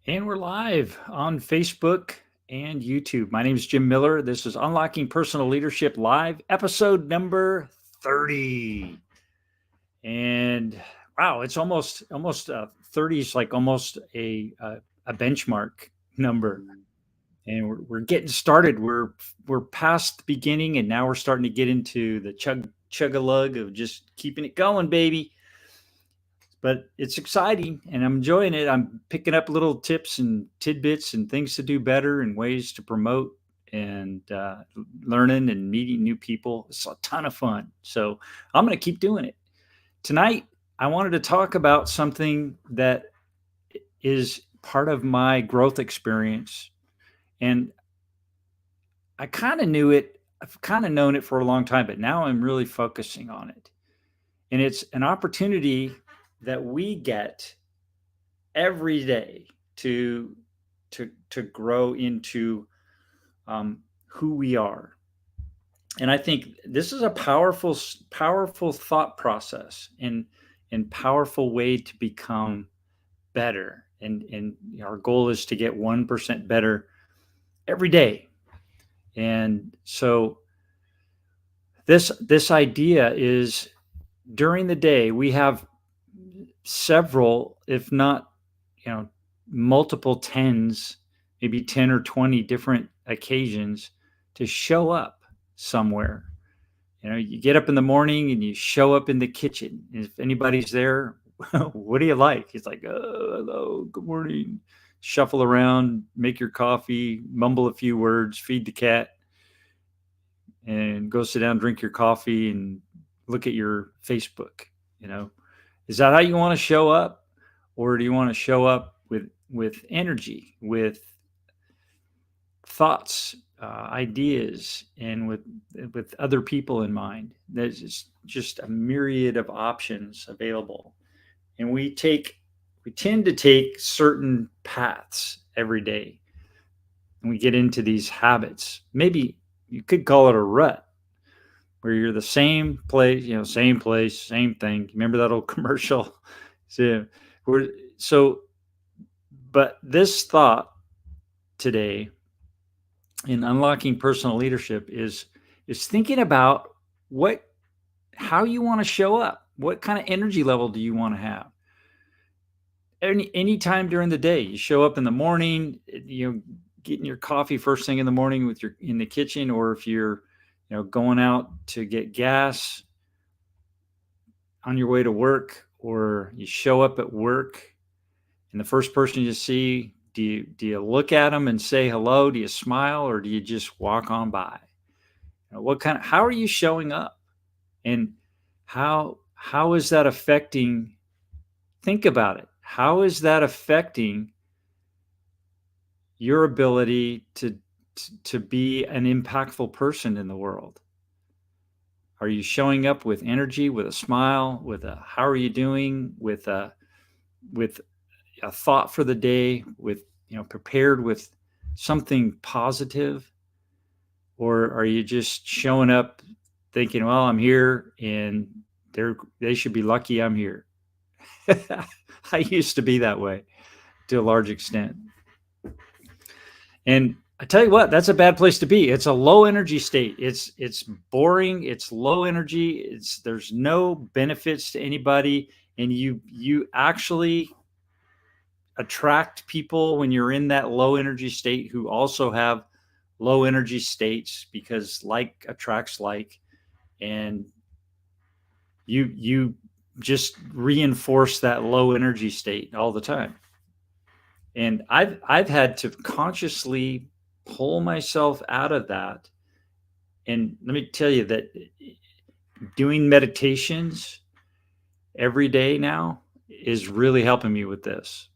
And we're live on Facebook and YouTube. My name is Jim Miller. This is Unlocking Personal Leadership Live, episode number 30. And wow, it's almost 30 is like almost a benchmark number. And we're getting started. We're past the beginning, and now we're starting to get into the chug a lug of just keeping it going, baby. But it's exciting and I'm enjoying it. I'm picking up little tips and tidbits and things to do better and ways to promote and learning and meeting new people. It's a ton of fun. So I'm going to keep doing it. Tonight, I wanted to talk about something that is part of my growth experience. And I kind of knew it, I've kind of known it for a long time, but now I'm really focusing on it. And it's an opportunity that we get every day to grow into who we are. And I think this is a powerful thought process and powerful way to become better. And our goal is to get 1% better every day. And so this idea is during the day we have several, if not, multiple tens, maybe 10 or 20 different occasions to show up somewhere. You get up in the morning and you show up in the kitchen. If anybody's there, what do you like? It's like, oh, hello, good morning. Shuffle around, make your coffee, mumble a few words, feed the cat, and go sit down, drink your coffee, and look at your Facebook. Is that how you want to show up? Or do you want to show up with energy, with thoughts, ideas, and with other people in mind? There's just a myriad of options available. And we tend to take certain paths every day. And we get into these habits. Maybe you could call it a rut, where you're the same place, same thing. Remember that old commercial? So, but this thought today in unlocking personal leadership is thinking about how you want to show up. What kind of energy level do you want to have? Any time during the day, you show up in the morning, getting your coffee first thing in the morning in the kitchen, or if you're going out to get gas on your way to work, or you show up at work and the first person you see, do you look at them and say hello? Do you smile, or do you just walk on by? How are you showing up? And how is that affecting? Think about it. How is that affecting your ability to be an impactful person in the world? Are you showing up with energy, with a smile, with a how are you doing, with a thought for the day, with prepared with something positive? Or are you just showing up thinking, well, I'm here and they should be lucky I'm here? I used to be that way to a large extent. And I tell you what, that's a bad place to be. It's a low energy state. It's boring. It's low energy. There's no benefits to anybody. And you actually attract people when you're in that low energy state who also have low energy states, because like attracts like, and you just reinforce that low energy state all the time. And I've had to consciously pull myself out of that. And let me tell you that doing meditations every day now is really helping me with this.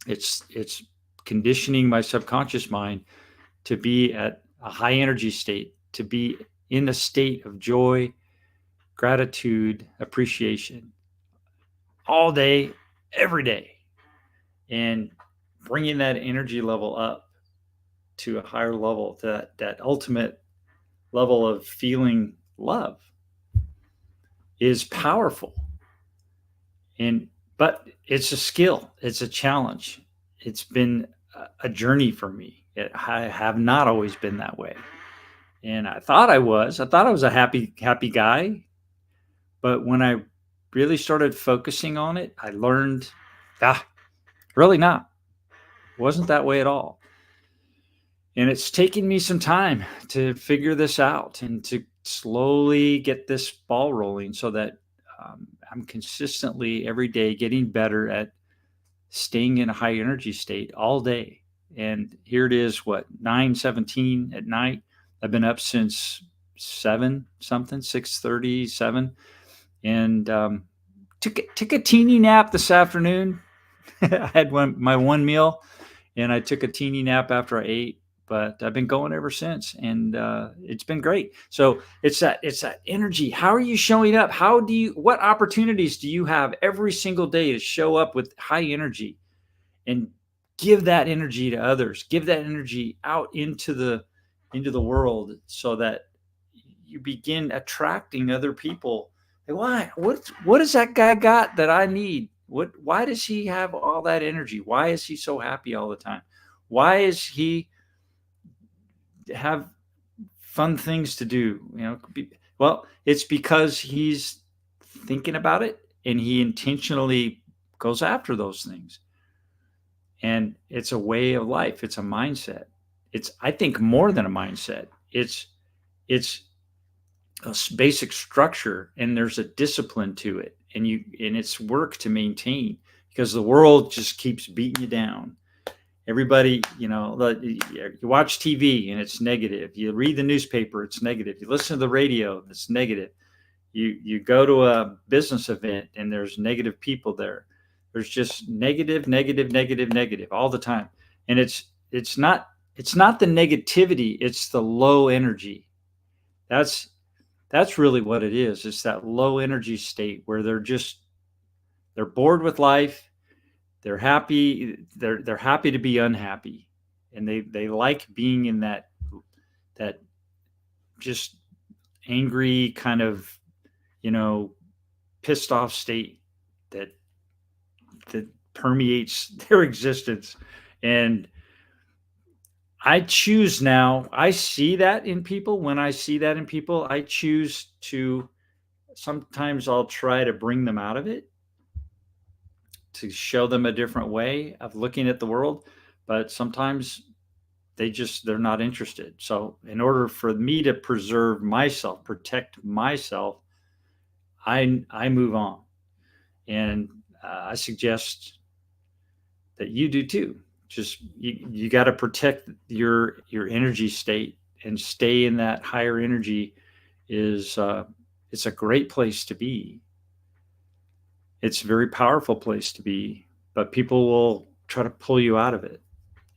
It's conditioning my subconscious mind to be at a high energy state, to be in a state of joy, gratitude, appreciation all day, every day, and bringing that energy level up to a higher level, that ultimate level of feeling love is powerful. But it's a skill, it's a challenge. it's been a journey for me. I have not always been that way. And I thought I was. I thought I was a happy guy. But when I really started focusing on it, I learned, really not. It wasn't that way at all. And it's taken me some time to figure this out and to slowly get this ball rolling so that I'm consistently every day getting better at staying in a high energy state all day. And here it is, what, 9:17 at night. I've been up since 7 something, 6:37, and took a teeny nap this afternoon. I had my one meal, and I took a teeny nap after I ate. But I've been going ever since, and it's been great. So it's that energy. How are you showing up? What opportunities do you have every single day to show up with high energy and give that energy to others? Give that energy out into the world so that you begin attracting other people. Like, why? What does that guy got that I need? Why does he have all that energy? Why is he so happy all the time? Why is he have fun things to do? Well, it's because he's thinking about it and he intentionally goes after those things. And it's a way of life. It's a mindset. It's, I think, more than a mindset. It's a basic structure, and there's a discipline to it, and it's work to maintain, because the world just keeps beating you down. Everybody, you watch TV and it's negative. You read the newspaper, it's negative. You listen to the radio, it's negative. You go to a business event and there's negative people there. There's just negative, negative, negative, negative all the time. And it's not the negativity, it's the low energy. That's really what it is. It's that low energy state where they're bored with life. They're happy. They're happy to be unhappy, and they like being in that just angry kind of, pissed off state that permeates their existence. And I choose now. I see that in people. When I see that in people, I choose to. Sometimes I'll try to bring them out of it, to show them a different way of looking at the world, but sometimes they're not interested. So in order for me to preserve myself, protect myself, I move on. And I suggest that you do too. Just you got to protect your energy state and stay in that higher energy. It's a great place to be. It's a very powerful place to be, but people will try to pull you out of it.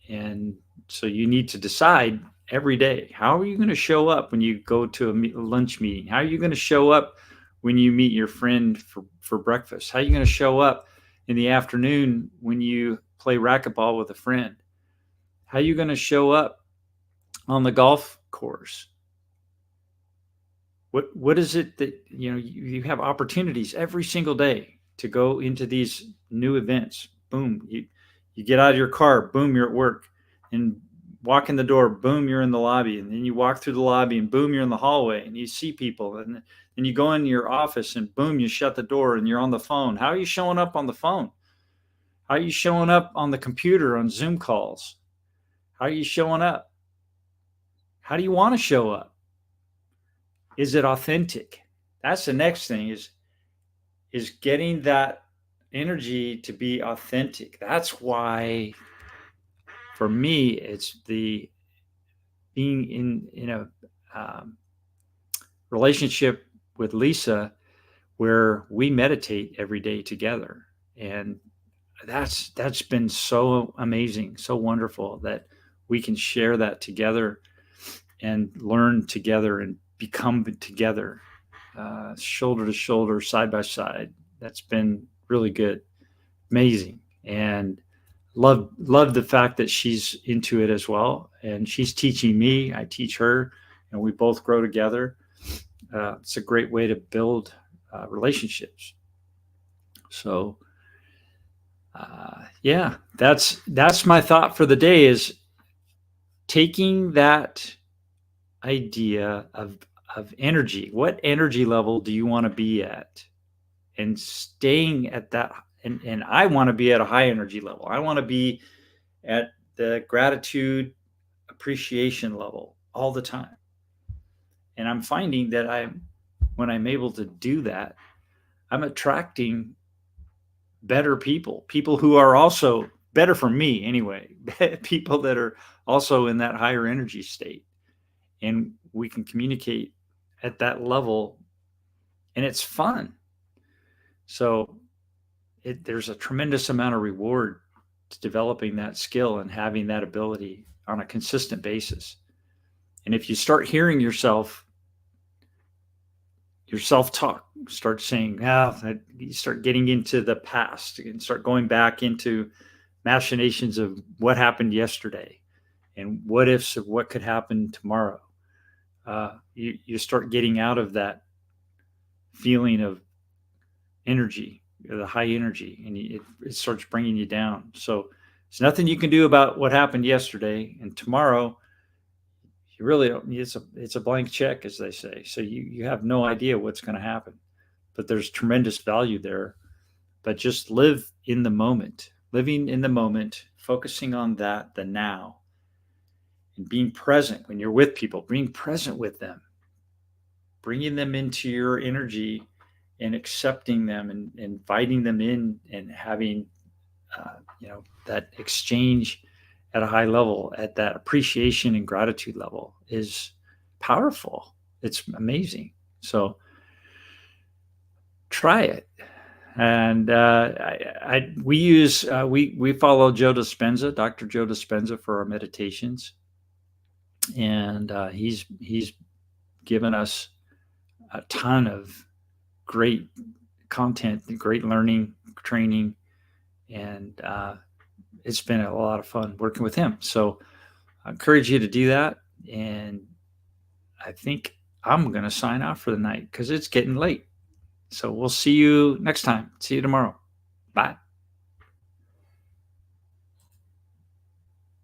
And so you need to decide every day, how are you going to show up when you go to a lunch meeting? How are you going to show up when you meet your friend for breakfast? How are you going to show up in the afternoon when you play racquetball with a friend? How are you going to show up on the golf course? What is it that, you have opportunities every single day to go into these new events. Boom, you get out of your car, boom, you're at work, and walk in the door, boom, you're in the lobby, and then you walk through the lobby, and boom, you're in the hallway, and you see people, and you go into your office, and boom, you shut the door, and you're on the phone. How are you showing up on the phone? How are you showing up on the computer on Zoom calls? How are you showing up? How do you want to show up? Is it authentic? That's the next thing, is getting that energy to be authentic. That's why, for me, it's the being in a relationship with Lisa, where we meditate every day together, and that's been so amazing, so wonderful that we can share that together and learn together and become together, shoulder to shoulder, side by side. That's been really good, amazing, and love the fact that she's into it as well, and she's teaching me, I teach her, and we both grow together. It's a great way to build relationships. So Yeah, that's my thought for the day is taking that idea of energy. What energy level do you want to be at? And staying at that, and I want to be at a high energy level. I want to be at the gratitude appreciation level all the time. And I'm finding that when I'm able to do that, I'm attracting better people who are also better for me anyway, people that are also in that higher energy state. And we can communicate at that level, and it's fun. So there's a tremendous amount of reward to developing that skill and having that ability on a consistent basis. And if you start hearing your self-talk start saying, you start getting into the past and start going back into machinations of what happened yesterday and what ifs of what could happen tomorrow. You start getting out of that feeling of energy, the high energy, and it starts bringing you down. So there's nothing you can do about what happened yesterday, and tomorrow you really don't. It's a blank check, as they say. So you have no idea what's going to happen, but there's tremendous value there. But just live in the moment, living in the moment, focusing on that, the now, and being present when you're with people, being present with them, bringing them into your energy and accepting them and inviting them in and having that exchange at a high level, at that appreciation and gratitude level is powerful. It's amazing. So try it. And we follow Joe Dispenza, Dr. Joe Dispenza, for our meditations, and he's given us a ton of great content, great learning, training, and it's been a lot of fun working with him. So I encourage you to do that. And I think I'm going to sign off for the night because it's getting late. So we'll see you next time. See you tomorrow. Bye.